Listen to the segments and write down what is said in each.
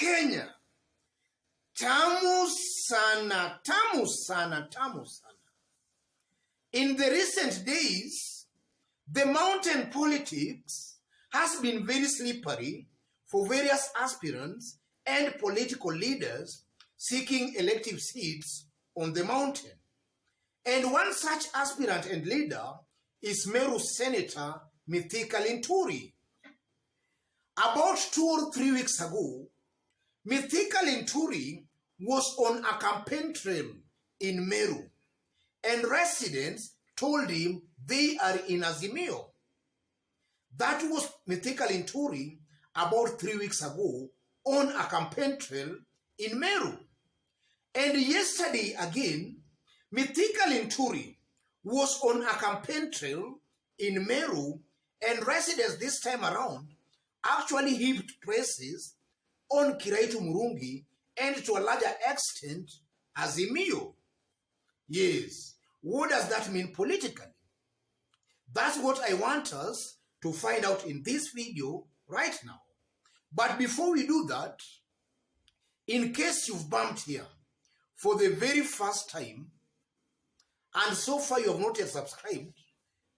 Kenya, tamu sana, tamu sana, tamu sana. In the recent days, the mountain politics has been very slippery for various aspirants and political leaders seeking elective seats on the mountain. And one such aspirant and leader is Meru Senator Mithika Linturi. About 2 or 3 weeks ago, Mithika Linturi was on a campaign trail in Meru, and residents told him they are in Azimio. That was Mithika Linturi about 3 weeks ago on a campaign trail in Meru. And yesterday again, Mithika Linturi was on a campaign trail in Meru, and residents this time around actually heaped praises on Kiraitu Murungi and to a larger extent Azimio. Yes, what does that mean politically? That's what I want us to find out in this video right now. But before we do that, in case you've bumped here for the very first time, and so far you have not yet subscribed,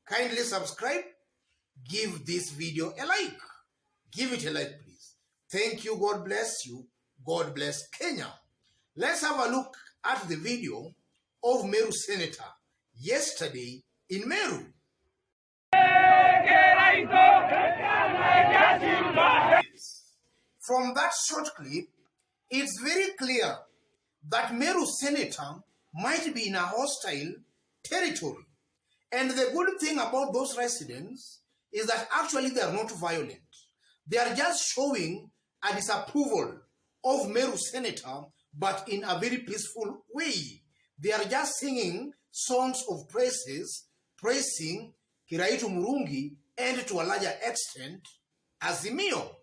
kindly subscribe, give this video a like. Give it a like, please. Thank you. God bless you. God bless Kenya. Let's have a look at the video of Meru Senator yesterday in Meru. From that short clip, it's very clear that Meru Senator might be in a hostile territory. And the good thing about those residents is that actually they are not violent. They are just showing a disapproval of Meru Senator, but in a very peaceful way. They are just singing songs of praises, praising Kiraitu Murungi and to a larger extent Azimio.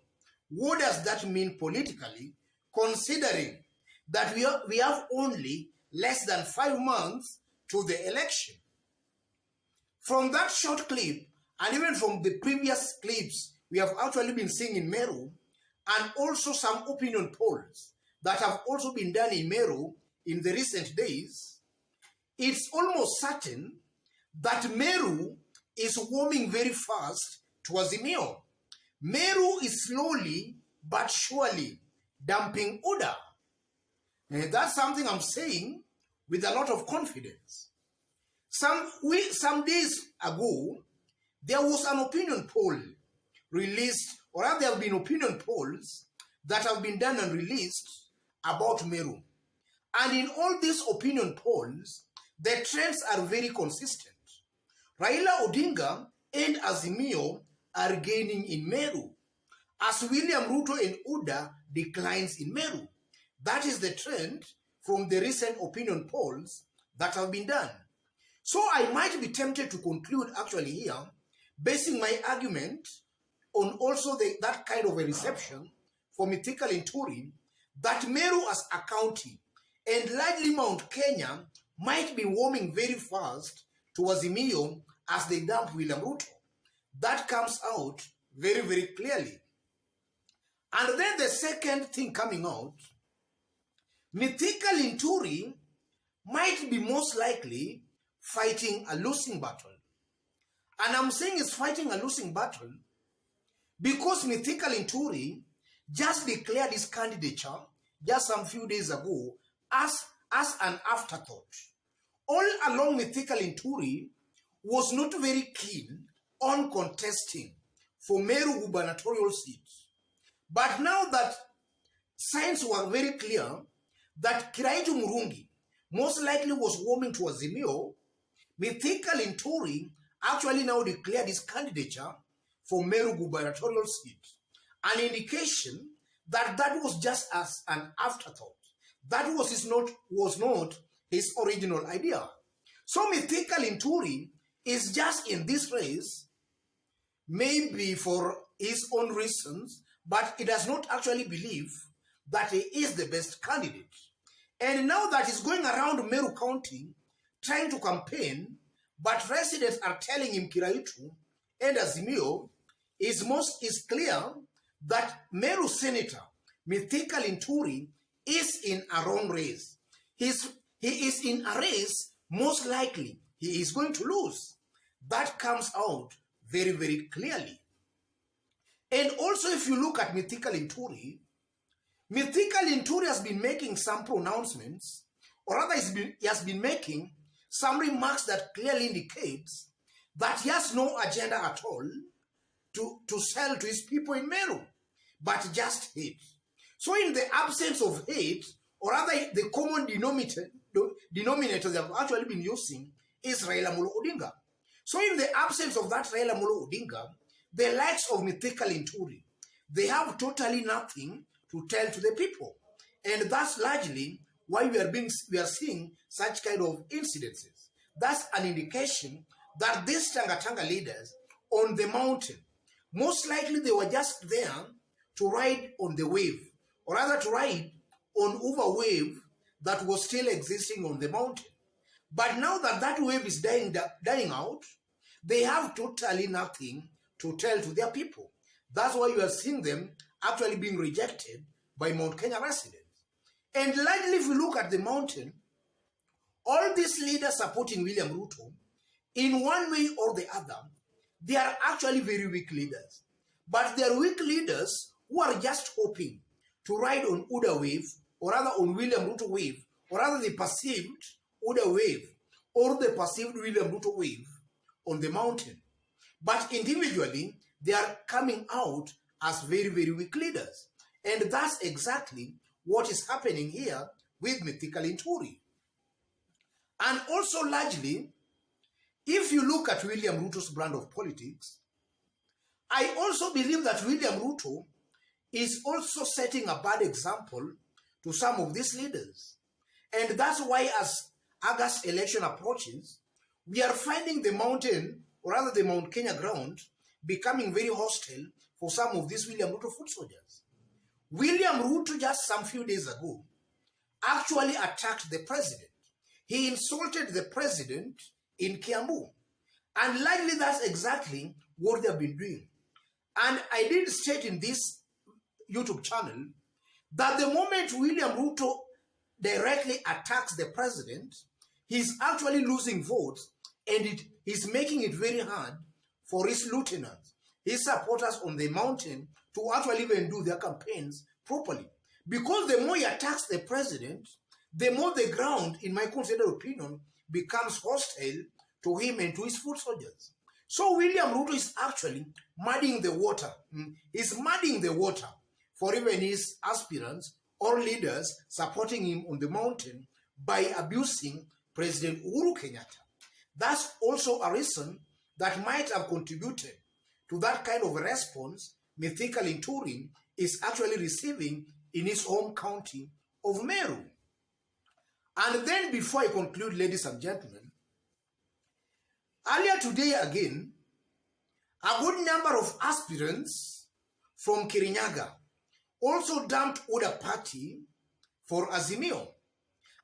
What does that mean politically, considering that we have only less than 5 months to the election? From that short clip, and even from the previous clips we have actually been seeing in Meru, and also some opinion polls that have also been done in Meru in the recent days, it's almost certain that Meru is warming very fast to Azimio. Meru is slowly but surely dumping order. And that's something I'm saying with a lot of confidence. Some days ago, there was an opinion poll released, or there have been opinion polls that have been done and released about Meru. And in all these opinion polls, the trends are very consistent. Raila Odinga and Azimio are gaining in Meru, as William Ruto and UDA declines in Meru. That is the trend from the recent opinion polls that have been done. So I might be tempted to conclude actually here, basing my argument on also that kind of a reception for Mithika Linturi, that Meru as a county and largely Mount Kenya might be warming very fast to Azimio as they dump William Ruto. That comes out very, very clearly. And then the second thing coming out, Mithika Linturi might be most likely fighting a losing battle. And I'm saying it's fighting a losing battle because Mithika Linturi just declared his candidature just some few days ago as an afterthought. All along, Mithika Linturi was not very keen on contesting for Meru gubernatorial seats. But now that signs were very clear that Kiraitu Murungi most likely was warming to Azimio, Mithika Linturi actually now declared his candidature for Meru gubernatorial seat. An indication that that was just as an afterthought. That was not his original idea. So Mithika Linturi is just in this race, maybe for his own reasons, but he does not actually believe that he is the best candidate. And now that he's going around Meru County trying to campaign, but residents are telling him Kiraitu and Azimio is clear that Meru Senator Mithika Linturi is in a wrong race. He is in a race, most likely he is going to lose. That comes out very, very clearly. And also, if you look at Mithika Linturi has been making some pronouncements, or rather he has been making some remarks that clearly indicates that he has no agenda at all to sell to his people in Meru, but just hate. So in the absence of hate, or rather the common denominator they have actually been using is Raila Amolo Odinga. So in the absence of that Raila Amolo Odinga, the likes of Mithika Linturi, they have totally nothing to tell to the people. And that's largely why we are seeing such kind of incidences. That's an indication that these Tanga leaders on the mountain, most likely they were just there to ride on the wave, or rather to ride on over wave that was still existing on the mountain. But now that that wave is dying out, they have totally nothing to tell to their people. That's why you are seeing them actually being rejected by Mount Kenya residents. And largely, if you look at the mountain, all these leaders supporting William Ruto, in one way or the other, they are actually very weak leaders. But they are weak leaders who are just hoping to ride on Uda wave, or rather on William Ruto wave, or rather the perceived Uda wave, or the perceived William Ruto wave on the mountain. But individually, they are coming out as very, very weak leaders. And that's exactly what is happening here with Mithika Linturi. And also largely, if you look at William Ruto's brand of politics, I also believe that William Ruto is also setting a bad example to some of these leaders. And that's why as August election approaches, we are finding the mountain, or rather the Mount Kenya ground, becoming very hostile for some of these William Ruto foot soldiers. William Ruto just some few days ago actually attacked the president. He insulted the president in Kiambu. And likely that's exactly what they've been doing. And I did state in this YouTube channel that the moment William Ruto directly attacks the president, he's actually losing votes, and he's making it very hard for his lieutenants, his supporters on the mountain, to actually even do their campaigns properly. Because the more he attacks the president, the more the ground, in my considered opinion, becomes hostile to him and to his foot soldiers. So William Ruto is actually muddying the water. He's muddying the water for even his aspirants or leaders supporting him on the mountain by abusing President Uhuru Kenyatta. That's also a reason that might have contributed to that kind of a response Mithika Linturi is actually receiving in his home county of Meru. And then before I conclude, ladies and gentlemen, earlier today again, a good number of aspirants from Kirinyaga also dumped Oda Party for Azimio.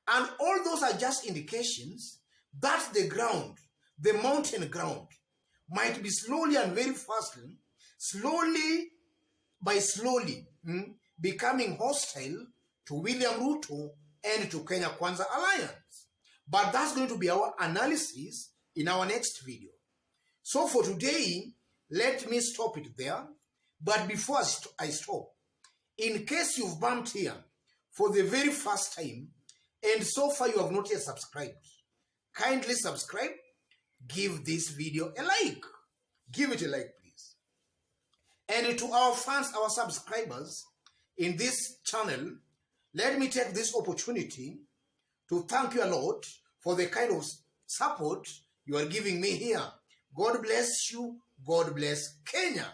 And all those are just indications that the ground, the mountain ground, might be slowly and very fastly, slowly, becoming hostile to William Ruto and to Kenya Kwanza Alliance. But that's going to be our analysis in our next video. So for today, let me stop it there. But before I stop, in case you've bumped here for the very first time, and so far you have not yet subscribed, kindly subscribe, give this video a like. Give it a like, please. And to our fans, our subscribers in this channel, let me take this opportunity to thank you a lot for the kind of support you are giving me here. God bless you. God bless Kenya.